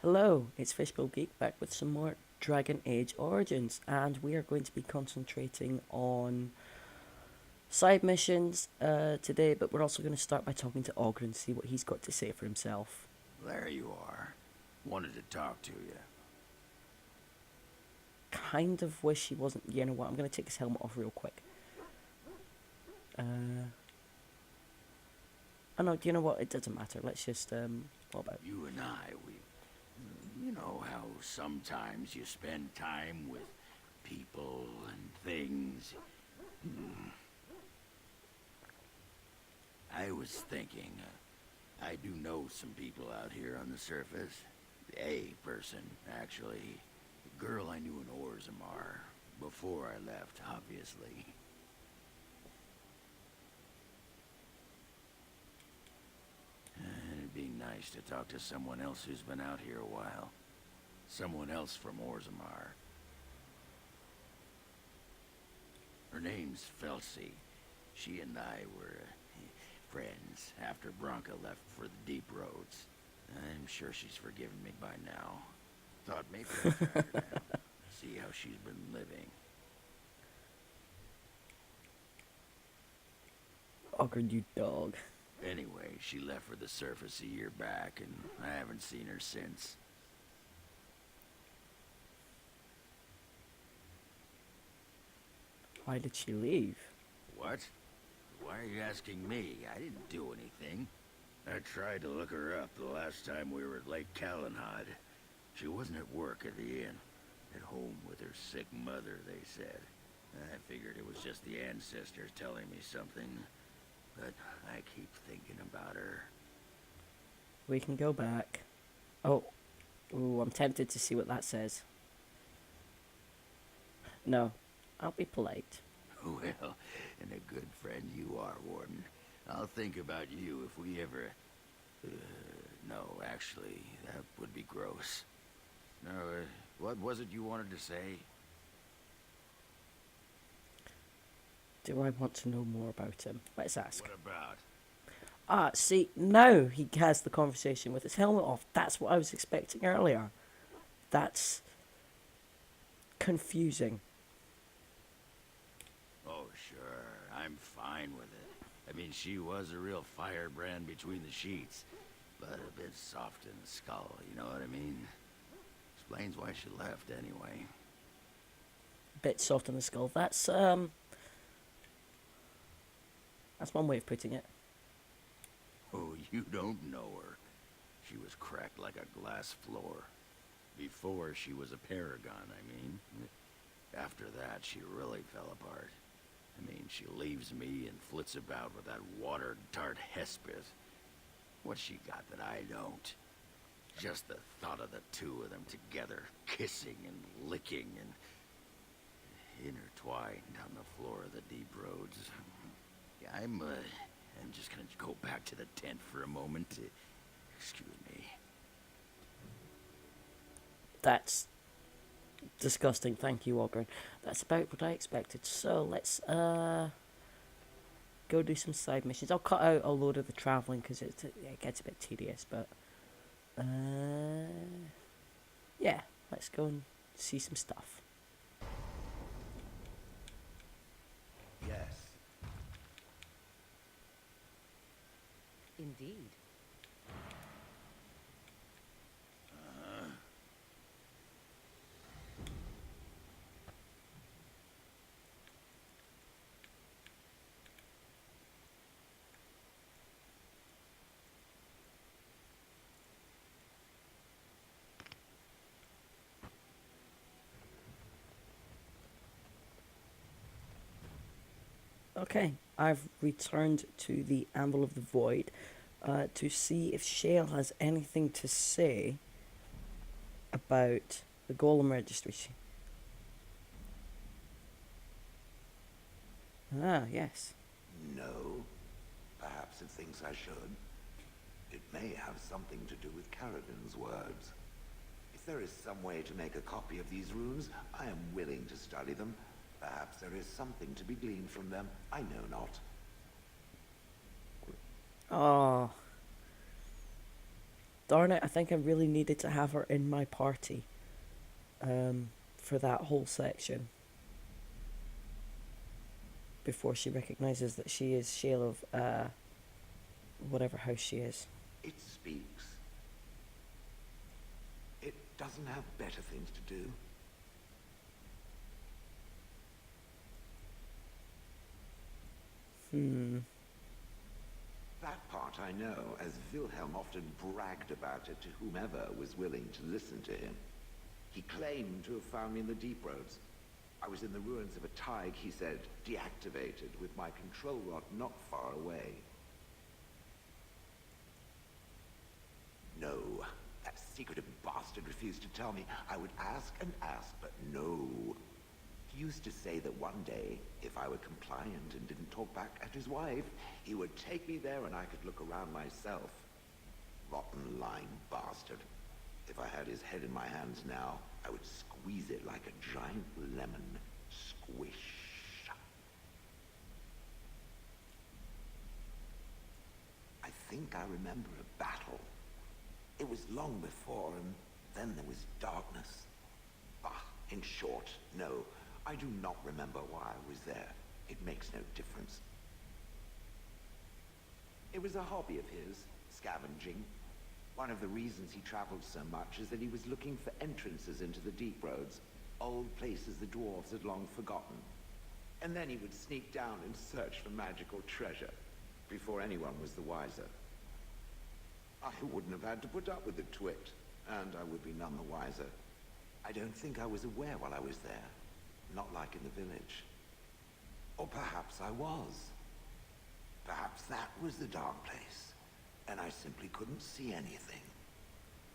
Hello, it's fishbulbgeek back with some more Dragon Age Origins, and we are going to be concentrating on side missions today, but we're also going to start by talking to Oghren, see what he's got to say for himself. There you are. Wanted to talk to you. Kind of wish he wasn't. You know what? I'm going to take his helmet off real quick. Oh no, do you know what? It doesn't matter. Let's just, what about? You and I, you know how sometimes you spend time with people and things. I was thinking, I do know some people out here on the surface. A person, actually. A girl I knew in Orzammar. Before I left, obviously. It'd be nice to talk to someone else who's been out here a while. Someone else from Orzammar. Her name's Felsi. She and I were friends after Branca left for the deep roads. I'm sure she's forgiven me by now. Thought maybe I'd track her down. See how she's been living. Oghren, you dog. Anyway, she left for the surface a year back, and I haven't seen her since. Why did she leave? What? Why are you asking me? I didn't do anything. I tried to look her up the last time we were at Lake Calenhad. She wasn't at work at the inn. At home with her sick mother, they said. I figured it was just the ancestors telling me something. But I keep thinking about her. We can go back. Oh. Ooh, I'm tempted to see what that says. No. I'll be polite. Well, and a good friend you are, Warden. I'll think about you if we ever... no, actually, that would be gross. No, what was it you wanted to say? Do I want to know more about him? Let's ask. What about? See, now he has the conversation with his helmet off. That's what I was expecting earlier. That's confusing. Oh, sure. I'm fine with it. I mean, she was a real firebrand between the sheets. But a bit soft in the skull, you know what I mean? Explains why she left, anyway. Bit soft on the skull. That's one way of putting it. Oh, you don't know her. She was cracked like a glass floor. Before she was a paragon, I mean. After that, she really fell apart. I mean, she leaves me and flits about with that water-dart Hespith. What's she got that I don't? Just the thought of the two of them together, kissing and licking and intertwined on the floor of the deep roads. Yeah, I'm just gonna go back to the tent for a moment. Excuse me. That's disgusting. Thank you, Oghren. That's about what I expected. So let's go do some side missions. I'll cut out a load of the traveling because it gets a bit tedious. But yeah, let's go and see some stuff. Yes. Indeed. Okay, I've returned to the Anvil of the Void to see if Shale has anything to say about the Golem Registry. Ah, yes. No. Perhaps it thinks I should. It may have something to do with Karadin's words. If there is some way to make a copy of these runes, I am willing to study them. Perhaps there is something to be gleaned from them. I know not. Oh. Darn it, I think I really needed to have her in my party for that whole section before she recognizes that she is Shale of whatever house she is. It speaks. It doesn't have better things to do. That part I know, as Wilhelm often bragged about it to whomever was willing to listen to him. He claimed to have found me in the deep roads. I was in the ruins of a Thaig, he said, deactivated, with my control rod not far away. No, that secretive bastard refused to tell me. I would ask and ask, but no. He used to say that one day, if I were compliant and didn't talk back at his wife, he would take me there and I could look around myself. Rotten, lying bastard. If I had his head in my hands now, I would squeeze it like a giant lemon. Squish. I think I remember a battle. It was long before, and then there was darkness. In short, no. I do not remember why I was there. It makes no difference. It was a hobby of his, scavenging. One of the reasons he traveled so much is that he was looking for entrances into the deep roads, old places the dwarves had long forgotten. And then he would sneak down and search for magical treasure, before anyone was the wiser. I wouldn't have had to put up with the twit, and I would be none the wiser. I don't think I was aware while I was there. Not like in the village. Or perhaps I was. Perhaps that was the dark place, and I simply couldn't see anything.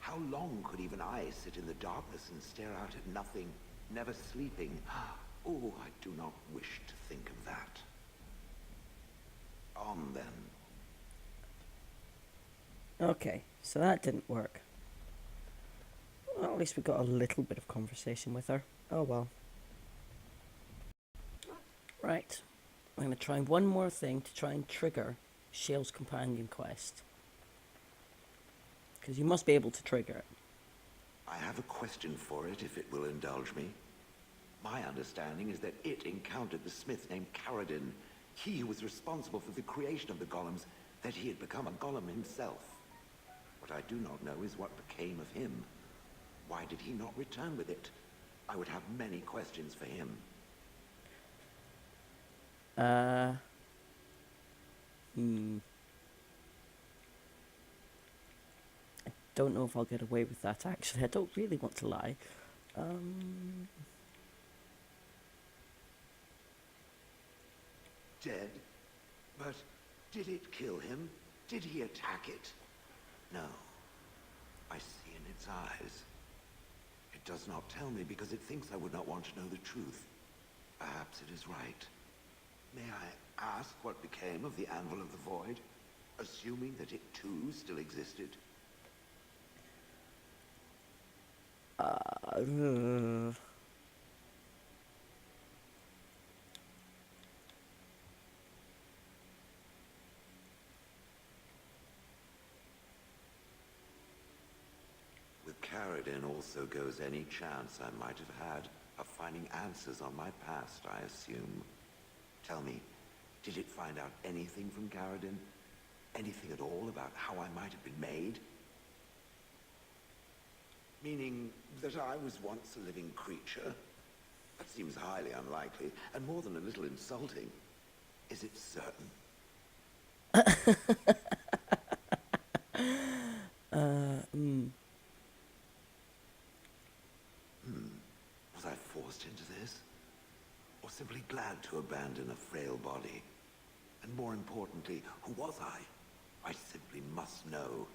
How long could even I sit in the darkness and stare out at nothing, never sleeping? Oh, I do not wish to think of that. On then. Okay, so that didn't work. Well, at least we got a little bit of conversation with her. Oh well. Right. I'm going to try one more thing to try and trigger Shale's companion quest. Because you must be able to trigger it. I have a question for it, if it will indulge me. My understanding is that it encountered the smith named Caradin. He who was responsible for the creation of the golems, that he had become a golem himself. What I do not know is what became of him. Why did he not return with it? I would have many questions for him. I don't know if I'll get away with that, actually. I don't really want to lie. Dead? But did it kill him? Did he attack it? No. I see in its eyes. It does not tell me because it thinks I would not want to know the truth. Perhaps it is right. May I ask what became of the Anvil of the Void, assuming that it too still existed? With Caradin also goes any chance I might have had of finding answers on my past, I assume. Tell me, did it find out anything from Caradin? Anything at all about how I might have been made? Meaning that I was once a living creature? That seems highly unlikely, and more than a little insulting. Is it certain? Was I forced into this? Or simply glad to abandon a frail body? And more importantly, who was I? I simply must know.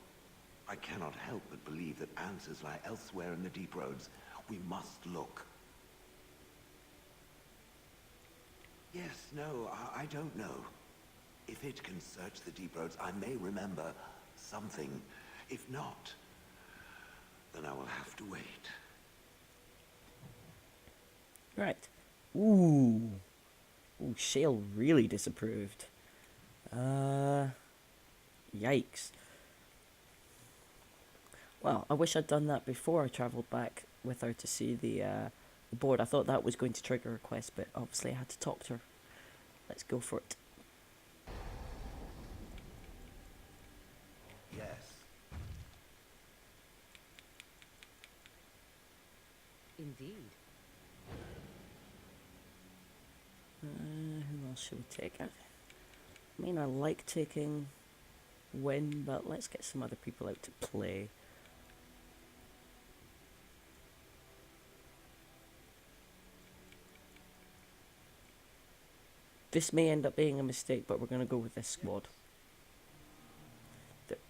I cannot help but believe that answers lie elsewhere in the deep roads. We must look. Yes, no, I don't know. If it can search the deep roads, I may remember something. If not, then I will have to wait. Right. Ooh. Ooh, Shale really disapproved. Yikes. Well, I wish I'd done that before I travelled back with her to see the board. I thought that was going to trigger a quest, but obviously I had to talk to her. Let's go for it. Yes. Indeed. Who else should we take? I mean, I like taking Win, but let's get some other people out to play. This may end up being a mistake, but we're going to go with this squad.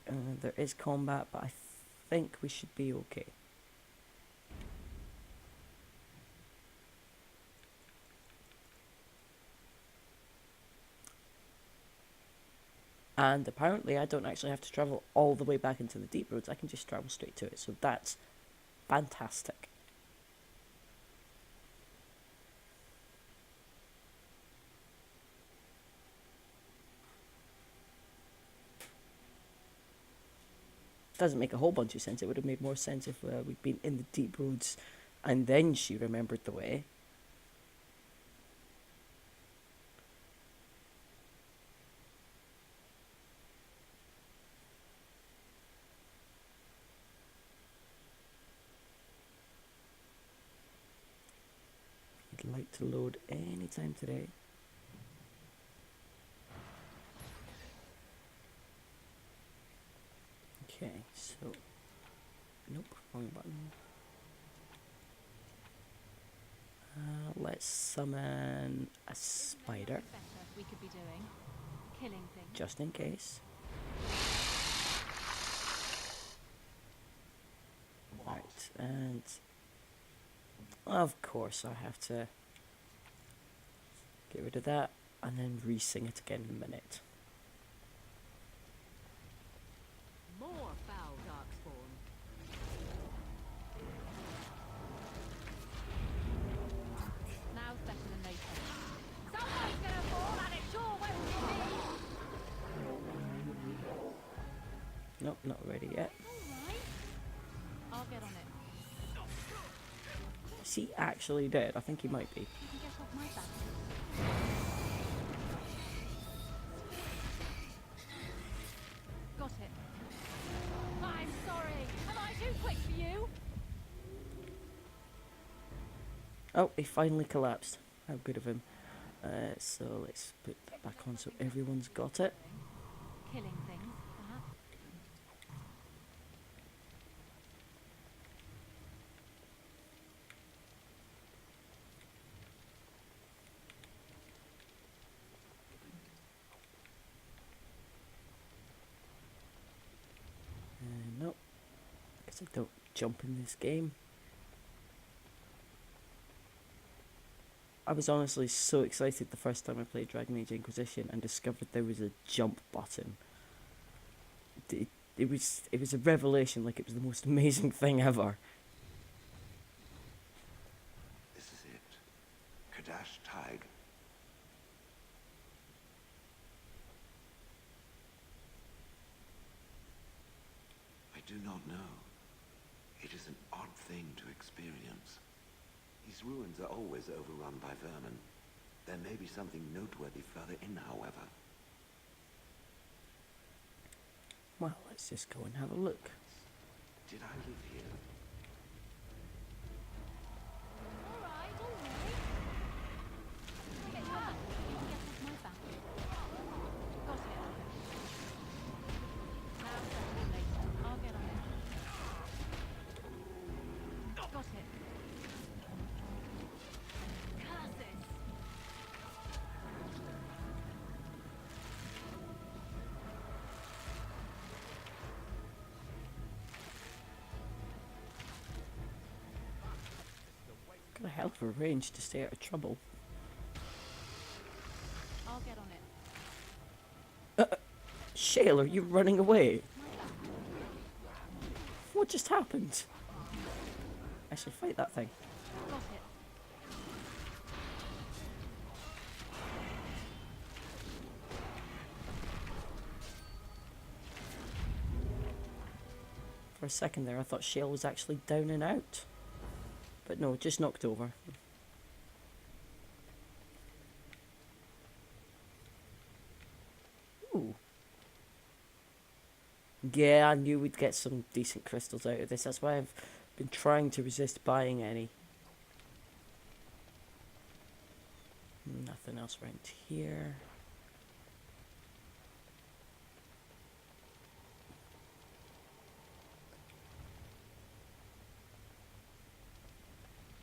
There is combat, but I think we should be okay. And apparently I don't actually have to travel all the way back into the deep roads, I can just travel straight to it, so that's fantastic. Doesn't make a whole bunch of sense. It would have made more sense if we'd been in the deep roads and then she remembered the way. I'd like to load anytime today. Okay, so nope, wrong button. Let's summon a spider, We could be doing killing things. just in case. Right, and of course I have to get rid of that and then re-sing it again in a minute. More foul darkspawn. Now's better than later. Somebody's gonna fall and it sure won't be me. Nope, not ready yet. Alright. I'll get on it. Is he actually dead? I think he might be. You can get off my back. Got it. I'm sorry. Am I too quick for you? Oh, he finally collapsed. How good of him. So let's put that back on so everyone's got it. Killing things, perhaps. Nope. Guess I don't jump in this game. I was honestly so excited the first time I played Dragon Age Inquisition and discovered there was a jump button. It was a revelation, like it was the most amazing thing ever. This is it. Cadash Thaig. I do not know. It is an odd thing to experience. These ruins are always overrun by vermin. There may be something noteworthy further in, however. Well, let's just go and have a look. Did I live here? Alright, alright. Get back. You can get off my back. Got it. Now better than later. I'll get on it. Got it. Curses! Got a hell of a range to stay out of trouble. I'll get on it. Shale, are you running away? My back. What just happened? I should fight that thing. Got it. For a second there, I thought Shale was actually down and out. But no, just knocked over. Ooh. Yeah, I knew we'd get some decent crystals out of this. That's why I've been trying to resist buying any. Nothing else around here.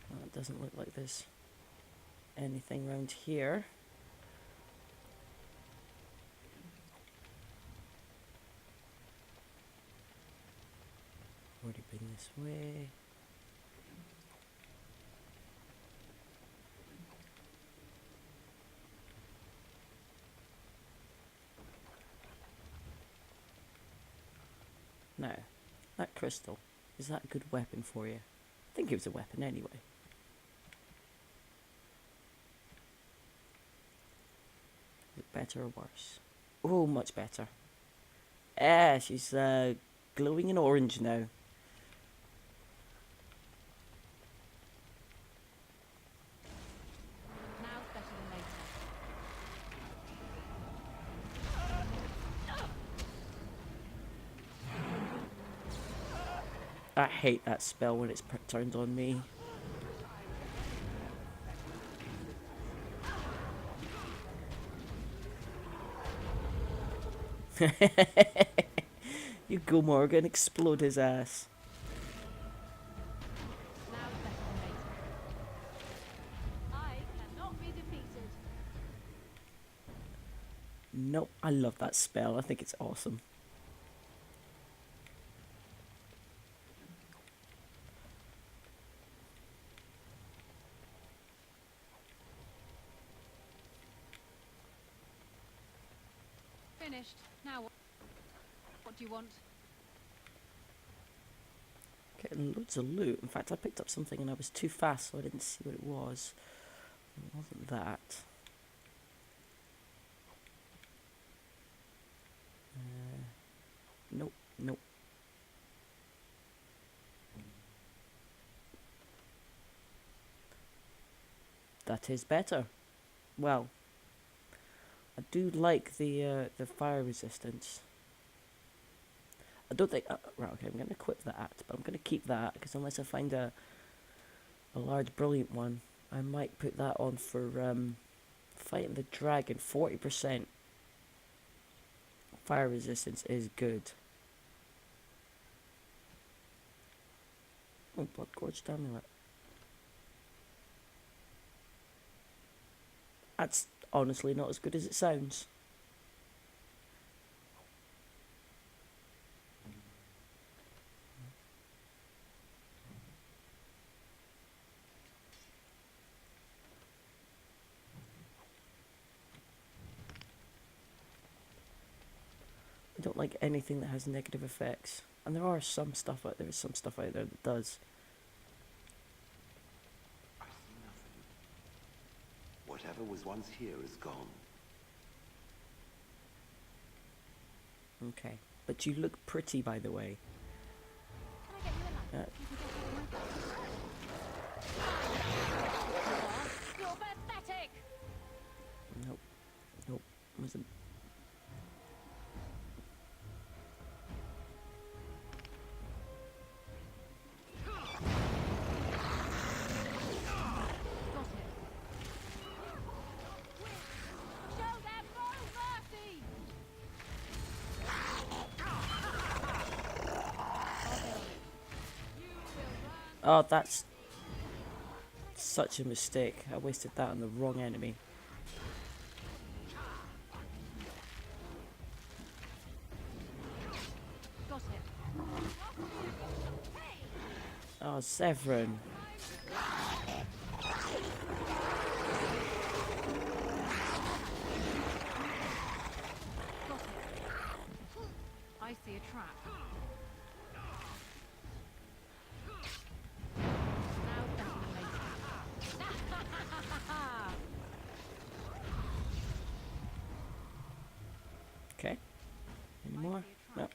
Well, it doesn't look like there's anything around here. Already been this way. Now, that crystal, is that a good weapon for you? I think it was a weapon anyway. Is it better or worse? Oh, much better. Ah, she's glowing in orange now. Now's better than later. I hate that spell when it's turned on me. You go, Morgan, explode his ass. Now's better than later. I cannot be defeated. Nope, I love that spell. I think it's awesome. Finished. Now what? What do you want? Getting loads of loot. In fact, I picked up something and I was too fast, so I didn't see what it was. It wasn't that. Nope, nope. That is better. Well, I do like the fire resistance. I don't think... right, okay, I'm going to equip that, but I'm going to keep that, because unless I find a large, brilliant one, I might put that on for fighting the dragon. 40% fire resistance is good. Oh, blood gorge amulet. That's honestly not as good as it sounds. I don't like anything that has negative effects. And there are some stuff out there, some stuff out there that does. I see nothing. Whatever was once here is gone. Okay. But you look pretty, by the way. Can I get you a lamp? Uh, You can get off my back. You're pathetic! Nope. Nope. Wasn't. Got it. Show them no mercy! Oh, that's such a mistake. I wasted that on the wrong enemy. Got it. Oh, Severin. Got it. I see a trap. Now better than later. Okay. Any more? No.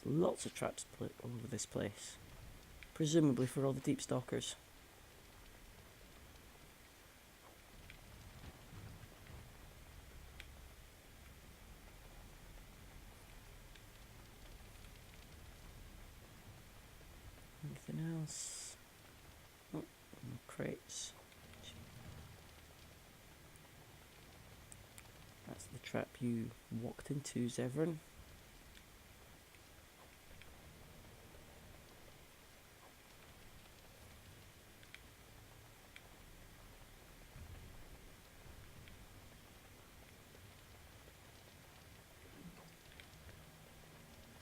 There's Lots of traps put all over this place. Presumably for all the deep stalkers. Anything else? Oh, no crates. That's the trap you walked into, Oghren.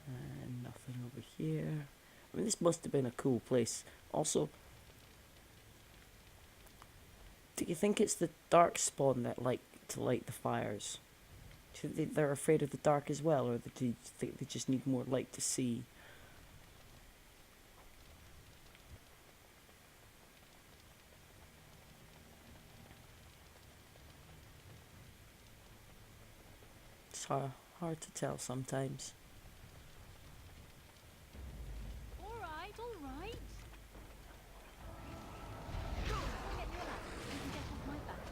And nothing over here. I mean, this must have been a cool place. Also, do you think it's the dark spawn that like to light the fires? Do you think they're afraid of the dark as well, or do you think they just need more light to see? It's hard to tell sometimes. All right, all right. Get your ladder. You can get off my back.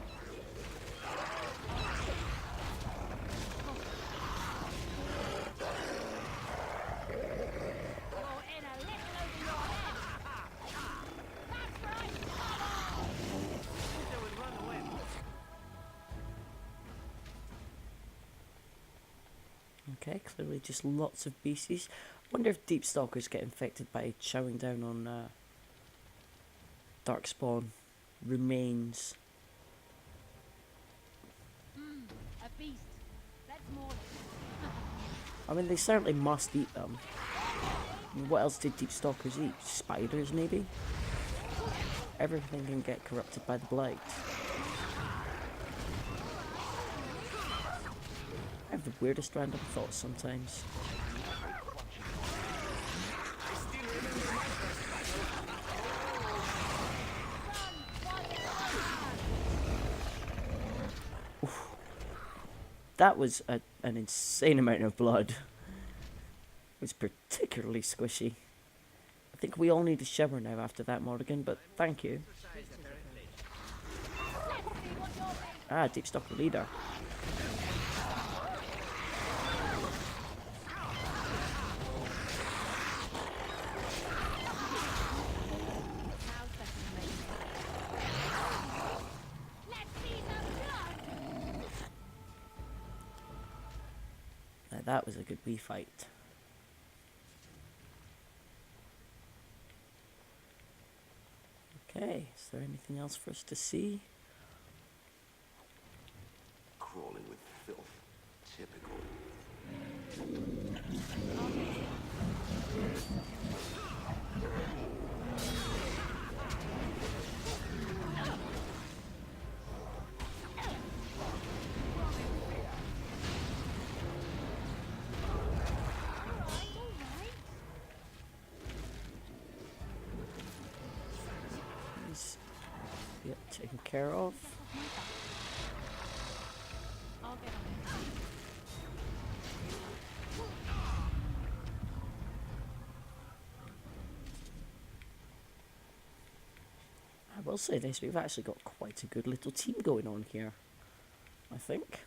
You're in a little over your head. That's right. Okay, clearly just lots of beasties. Wonder if deep stalkers get infected by chowing down on darkspawn remains. A beast. Let's maul it. I mean, they certainly must eat them. I mean, what else did deep stalkers eat? Spiders, maybe? Everything can get corrupted by the blight. I have the weirdest random thoughts sometimes. Oof. That was an insane amount of blood. It was particularly squishy. I think we all need a shower now after that, Morrigan, but thank you. Ah, deep stalker leader. Now that was a good wee fight. Okay, is there anything else for us to see? Crawling with filth. Typical. He's taken care of. I'll get on it. I will say this, we've actually got quite a good little team going on here, I think.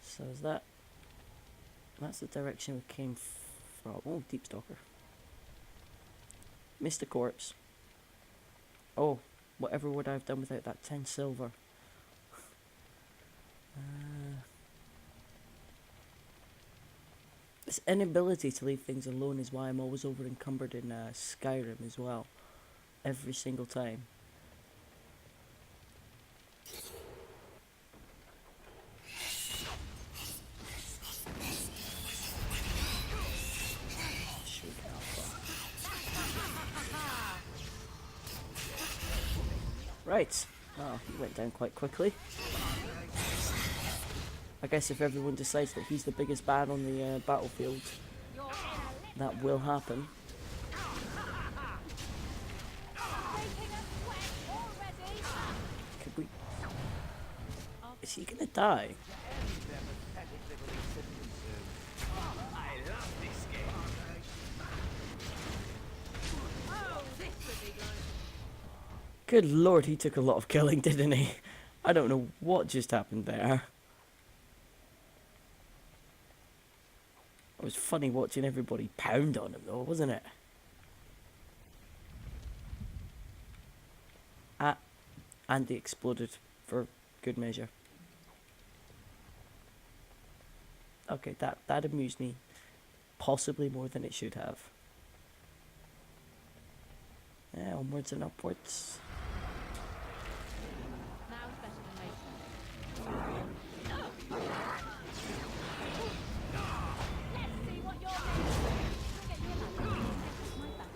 So is that's the direction we came from. Oh, deep stalker. Mr. Corpse. Oh, whatever would I have done without that 10 silver? This inability to leave things alone is why I'm always over encumbered in Skyrim as well. Every single time. Shoot Alpha. Right. Well, he went down quite quickly. I guess if everyone decides that he's the biggest bad on the battlefield, that will happen. Could we... Is he gonna die? Good lord, he took a lot of killing, didn't he? I don't know what just happened there. It was funny watching everybody pound on him though, wasn't it? Ah, and he exploded for good measure. Okay, that amused me. Possibly more than it should have. Yeah, onwards and upwards. Now it's better than later. Let's see what you're made of. I'll get you a ladder. That's my back.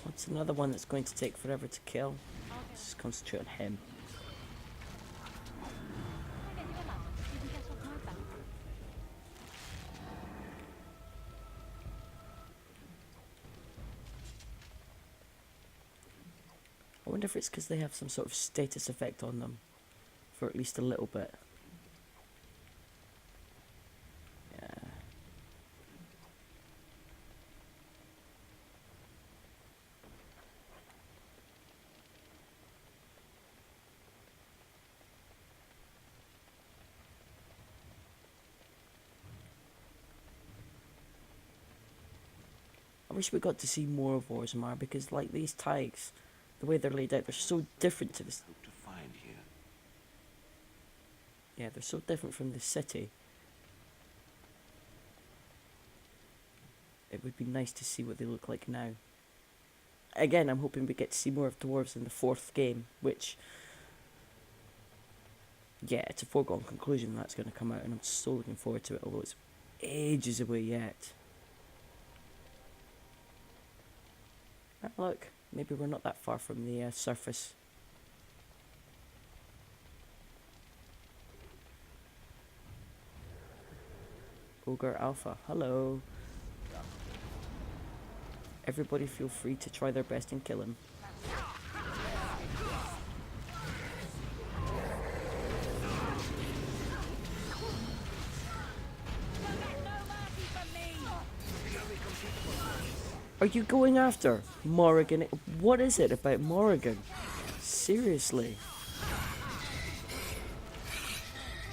What's another one that's going to take forever to kill? Let's just concentrate on him. I'll get you a ladder. You can get off my back. I wonder if it's because they have some sort of status effect on them. For at least a little bit. Yeah. I wish we got to see more of Orzammar because like these Thaigs, the way they're laid out, they're so different to this. Hope to find here. Yeah, they're so different from the city. It would be nice to see what they look like now. Again, I'm hoping we get to see more of dwarves in the 4th game, which, yeah, it's a foregone conclusion that's going to come out, and I'm so looking forward to it, although it's ages away yet. Ah, look, maybe we're not that far from the surface. Ogre Alpha, hello. Everybody feel free to try their best and kill him. Are you going after Morrigan? What is it about Morrigan? Seriously. I'll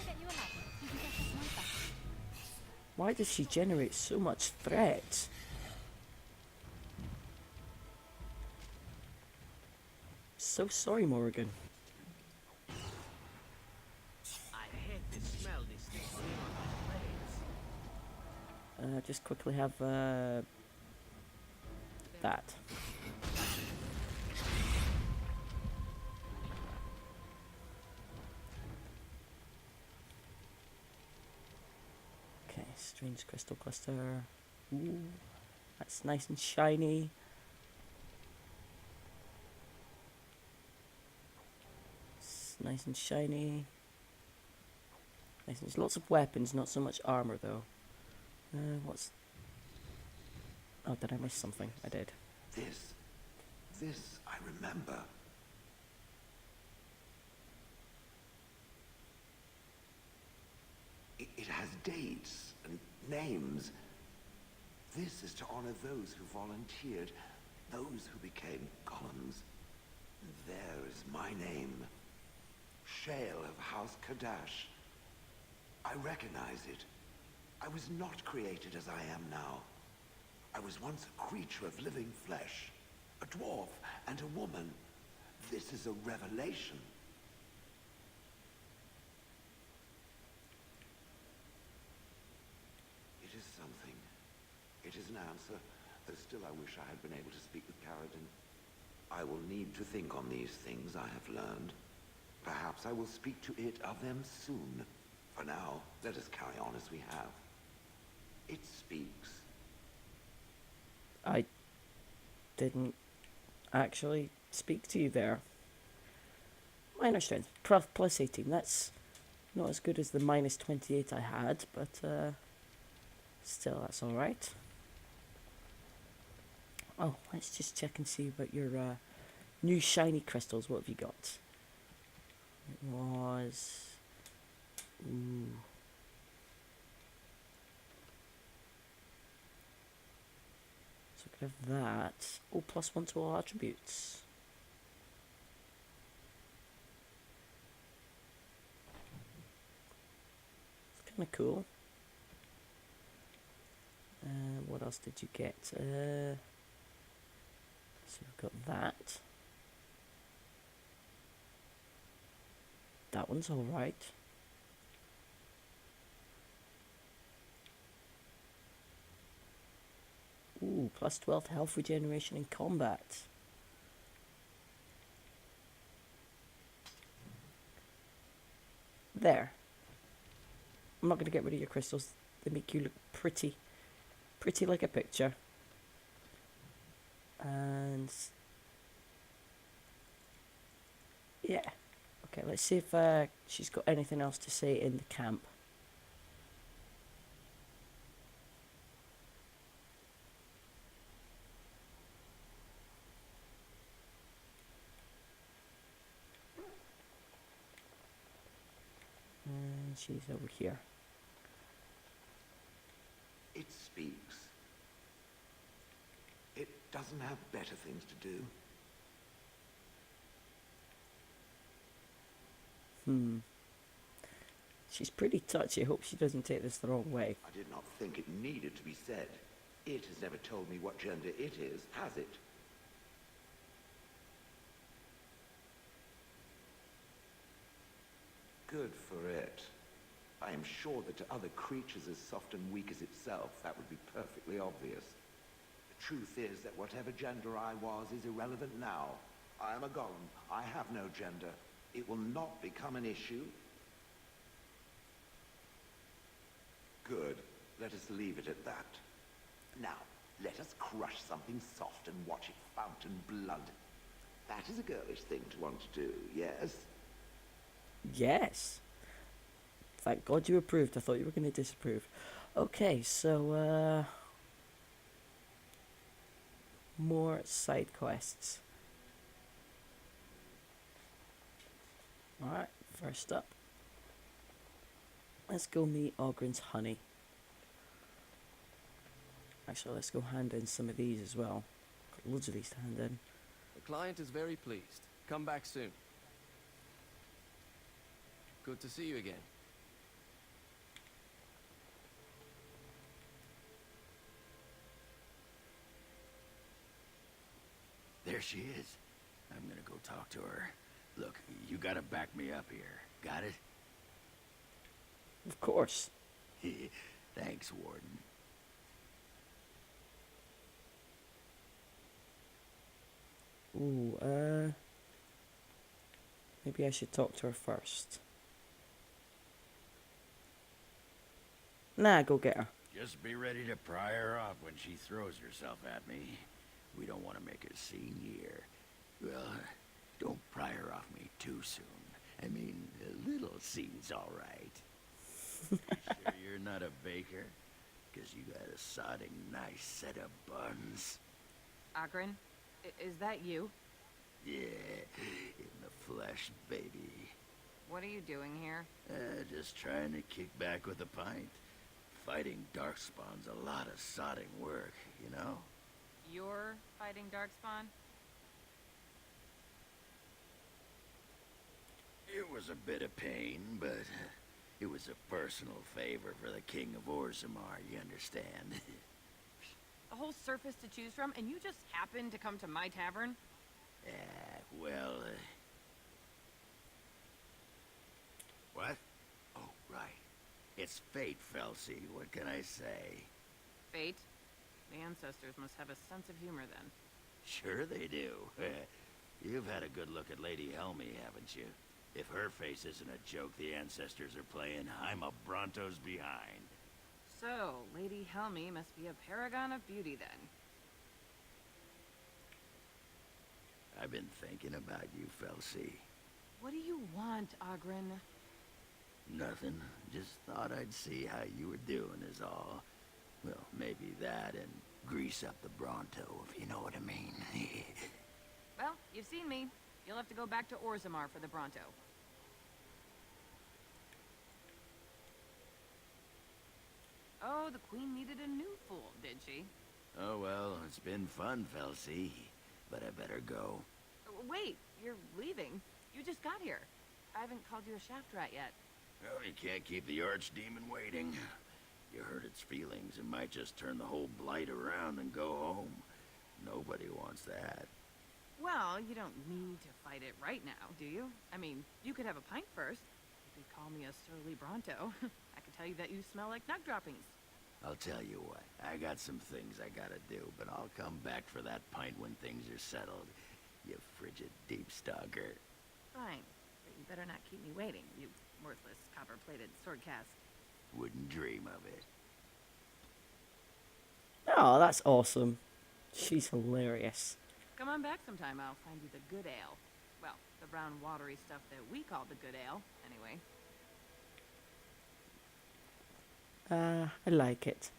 get you a ladder. You can get off my back. Why does she generate so much threat? So sorry, Morrigan. I hate to smell this thing on my blades. Just quickly have that. Okay, strange crystal cluster. Ooh, that's nice and shiny. It's nice and shiny. Nice and, there's lots of weapons, not so much armor though. What's... Oh, did I miss something? I did. This, I remember. It has dates and names. This is to honor those who volunteered, those who became golems. And there is my name. Shale of House Cadash. I recognize it. I was not created as I am now. I was once a creature of living flesh, a dwarf and a woman. This is a revelation. It is something. It is an answer, though still I wish I had been able to speak with Caradin. I will need to think on these things I have learned. Perhaps I will speak to it of them soon. For now, let us carry on as we have. It speaks. I didn't actually speak to you there. Minor strength, plus 18. That's not as good as the minus 28 I had, but still, that's alright. Oh, let's just check and see about your New shiny crystals. What have you got? It was... Ooh. So we could have that. Oh, +1 to all attributes. It's kind of cool. What else did you get? So we've got that. That one's alright. Ooh, +12 health regeneration in combat. There. I'm not going to get rid of your crystals. They make you look pretty. Pretty like a picture. And... yeah. Okay, let's see if she's got anything else to say in the camp. And she's over here. It speaks. It doesn't have better things to do. She's pretty touchy. I hope she doesn't take this the wrong way. I did not think it needed to be said. It has never told me what gender it is, has it? Good for it. I am sure that to other creatures as soft and weak as itself, that would be perfectly obvious. The truth is that whatever gender I was is irrelevant now. I am a golem. I have no gender. It will not become an issue. Good. Let us leave it at that. Now, let us crush something soft and watch it fountain blood. That is a girlish thing to want to do, yes? Yes. Thank God you approved. I thought you were going to disapprove. Okay, so, more side quests. Alright, first up. Let's go meet Oghren's honey. Actually, let's go hand in some of these as well. Got loads of these to hand in. The client is very pleased. Come back soon. Good to see you again. There she is. I'm gonna go talk to her. Look, you gotta back me up here. Got it? Of course. Thanks, Warden. Ooh, maybe I should talk to her first. Nah, go get her. Just be ready to pry her off when she throws herself at me. We don't want to make a scene here. Well, don't pry her off me too soon. I mean, a little scene's all right. You sure you're not a baker? 'Cause you got a sodding nice set of buns. Oghren, is that you? Yeah, in the flesh, baby. What are you doing here? Just trying to kick back with a pint. Fighting darkspawn's a lot of sodding work, you know? You're fighting Darkspawn? It was a bit of pain, but it was a personal favor for the King of Orzammar, you understand? A whole surface to choose from, and you just happened to come to my tavern? Well, what? Oh, right. It's fate, Felsi. What can I say? Fate? The ancestors must have a sense of humor then. Sure they do. You've had a good look at Lady Helmy, haven't you? If her face isn't a joke the ancestors are playing, I'm a Bronto's behind. So, Lady Helmy must be a paragon of beauty then. I've been thinking about you, Felsi. What do you want, Oghren? Nothing. Just thought I'd see how you were doing is all. Well, maybe that and grease up the Bronto, if you know what I mean. Well, you've seen me. You'll have to go back to Orzammar for the Bronto. Oh, the Queen needed a new fool, did she? Oh well, it's been fun, Felsi. But I better go. Wait, you're leaving? You just got here. I haven't called you a shaft rat yet. Well, you can't keep the archdemon waiting. You hurt its feelings and might just turn the whole blight around and go home. Nobody wants that. Well, you don't need to fight it right now, do you? I mean, you could have a pint first. You could call me a surly Bronto. I could tell you that you smell like nug droppings. I'll tell you what, I got some things I gotta do, but I'll come back for that pint when things are settled. You frigid deep stalker. Fine, but you better not keep me waiting, you worthless copper-plated sword cast. Wouldn't dream of it. Oh, that's awesome. She's hilarious. Come on back sometime, I'll find you the good ale. Well, the brown watery stuff that we call the good ale, anyway. I like it.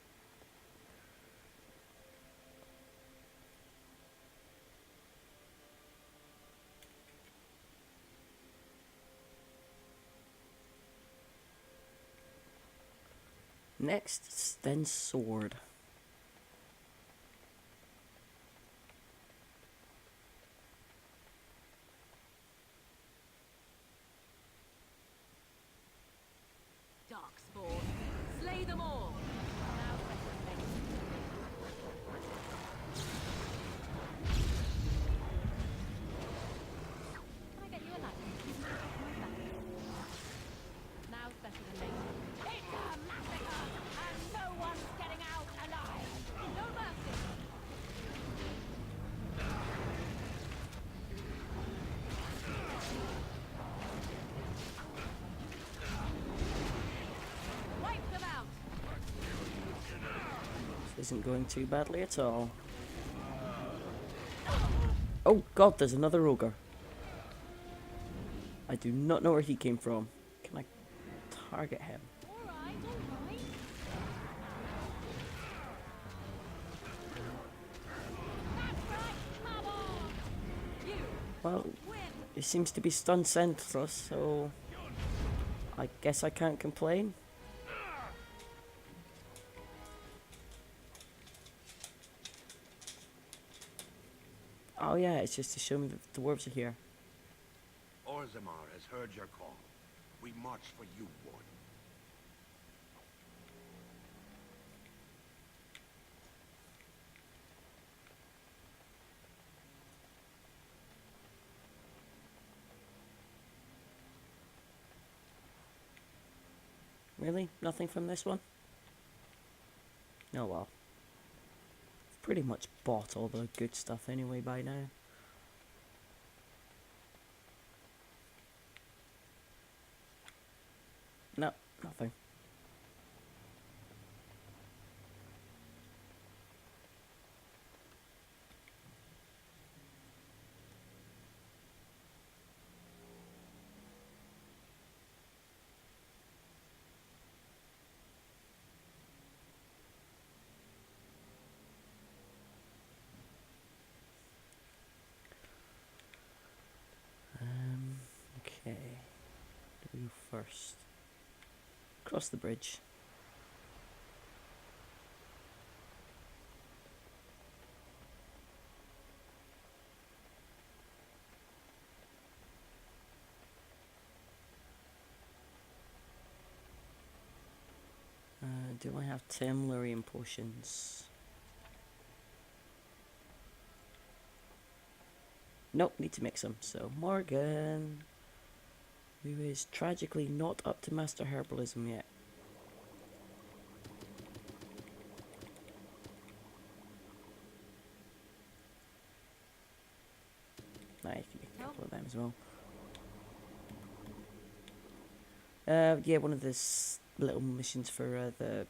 Next, Sten's sword. Darkspawn. Slay them all. Now can I get you a light? Now better than later. It's a massacre, and no one's getting out alive. No mercy. Wipe them out. This isn't going too badly at all. Oh god, there's another ogre. I do not know where he came from. Can I target him? All right, all right. That's right. Come on. You Well, win. he seems to be stun centrus, so I guess I can't complain. Oh yeah, it's just to show me that the dwarves are here. Orzammar has heard your call. We march for you, Warden. Really? Nothing from this one? Oh well. Pretty much bought all the good stuff anyway by now. No, nothing. Okay. Do we go first? Cross the bridge. Do I have Temlarian potions? Nope, need to make some. So, Morgan, who is tragically not up to Master Herbalism yet. Nah, you can make a couple of them as well. Yeah, one of the little missions for the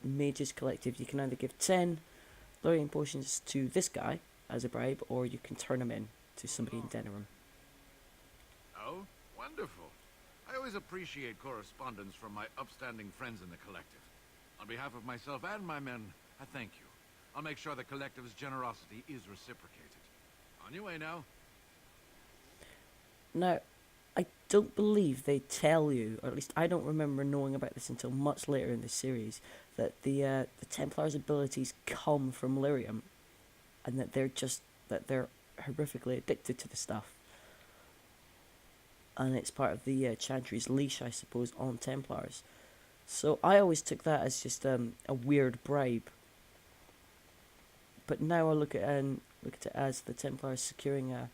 Mages Collective. You can either give 10 Lurian potions to this guy as a bribe, or you can turn him in to somebody in Denerim. Oh, wonderful. I always appreciate correspondence from my upstanding friends in the Collective. On behalf of myself and my men, I thank you. I'll make sure the Collective's generosity is reciprocated. On your way now. Now, I don't believe they tell you, or at least I don't remember knowing about this until much later in the series, that the Templars' abilities come from lyrium, and that they're horrifically addicted to the stuff. And it's part of the Chantry's leash, I suppose, on Templars. So I always took that as just a weird bribe. But now I look at it as the Templars securing a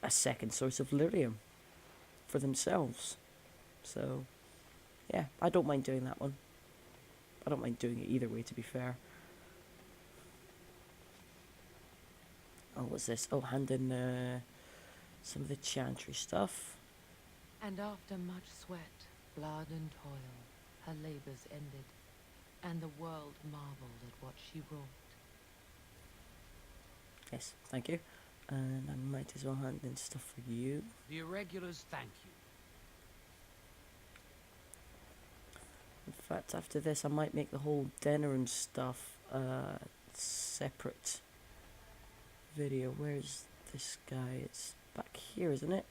second source of lyrium for themselves. So, yeah, I don't mind doing that one. I don't mind doing it either way, to be fair. Oh, what's this? Oh, hand in some of the Chantry stuff. And after much sweat, blood and toil, her labors ended, and the world marveled at what she wrought. Yes, thank you. And I might as well hand in stuff for you. The irregulars thank you. In fact, after this, I might make the whole Denerim stuff separate video. Where's this guy? It's back here, isn't it?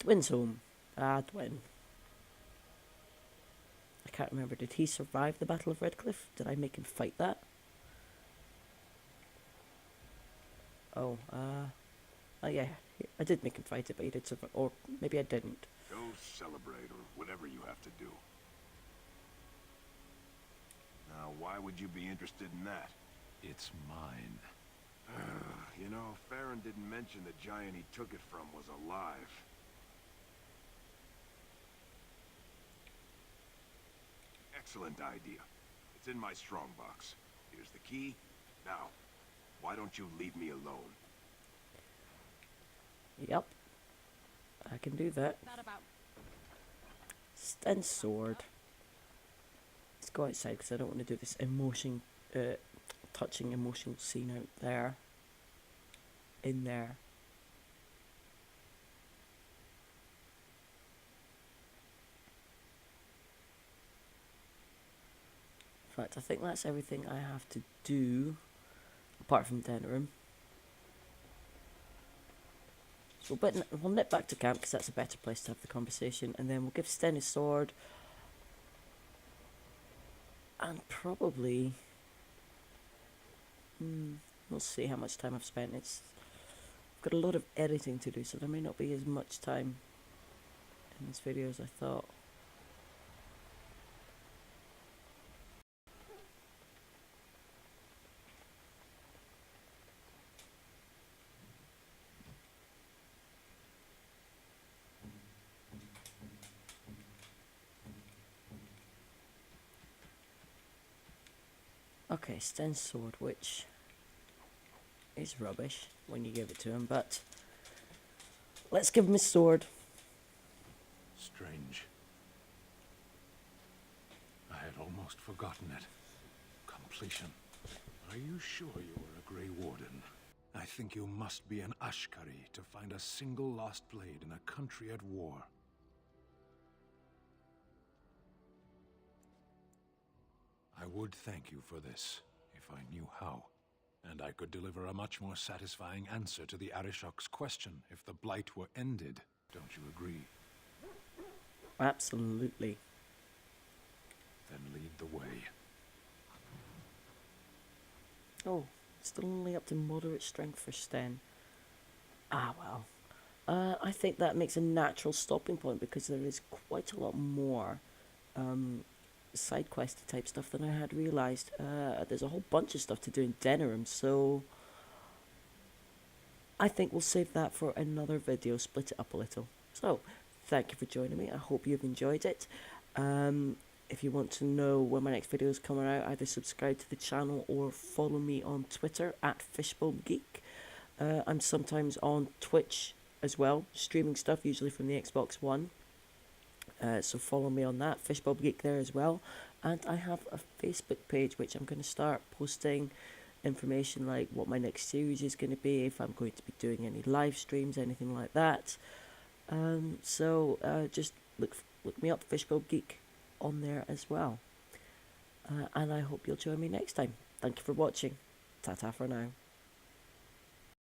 Dwin's home. Dwin. I can't remember. Did he survive the Battle of Redcliffe? Did I make him fight that? Oh, yeah, I did make him fight it, but he did survive, or maybe I didn't. Go celebrate, or whatever you have to do. Now, why would you be interested in that? It's mine. You know, Farron didn't mention the giant he took it from was alive. Excellent idea. It's in my strongbox. Here's the key. Now, why don't you leave me alone? Yep. I can do that. That about. Sten's sword. Let's go outside because I don't want to do this touching emotional scene out there. In there. In fact, I think that's everything I have to do, apart from Denerim. So we'll nip back to camp because that's a better place to have the conversation, and then we'll give Sten his sword, and probably we'll see how much time I've spent. I've got a lot of editing to do, so there may not be as much time in this video as I thought. Okay, Sten's sword, which is rubbish when you give it to him, but let's give him his sword. Strange. I had almost forgotten it. Completion. Are you sure you were a Grey Warden? I think you must be an Ashkari to find a single lost blade in a country at war. I would thank you for this, if I knew how. And I could deliver a much more satisfying answer to the Arishok's question if the Blight were ended. Don't you agree? Absolutely. Then lead the way. Oh, still only up to moderate strength for Sten. Ah, well. I think that makes a natural stopping point because there is quite a lot more side questy type stuff than I had realised. There's a whole bunch of stuff to do in Denerim, so I think we'll save that for another video, split it up a little. So, thank you for joining me. I hope you've enjoyed it. If you want to know when my next video is coming out, either subscribe to the channel or follow me on Twitter at fishbulbgeek. I'm sometimes on Twitch as well, streaming stuff, usually from the Xbox One. So follow me on that, fishbulbgeek there as well. And I have a Facebook page which I'm going to start posting information like what my next series is going to be, if I'm going to be doing any live streams, anything like that. So just look me up, fishbulbgeek, on there as well. And I hope you'll join me next time. Thank you for watching. Ta-ta for now.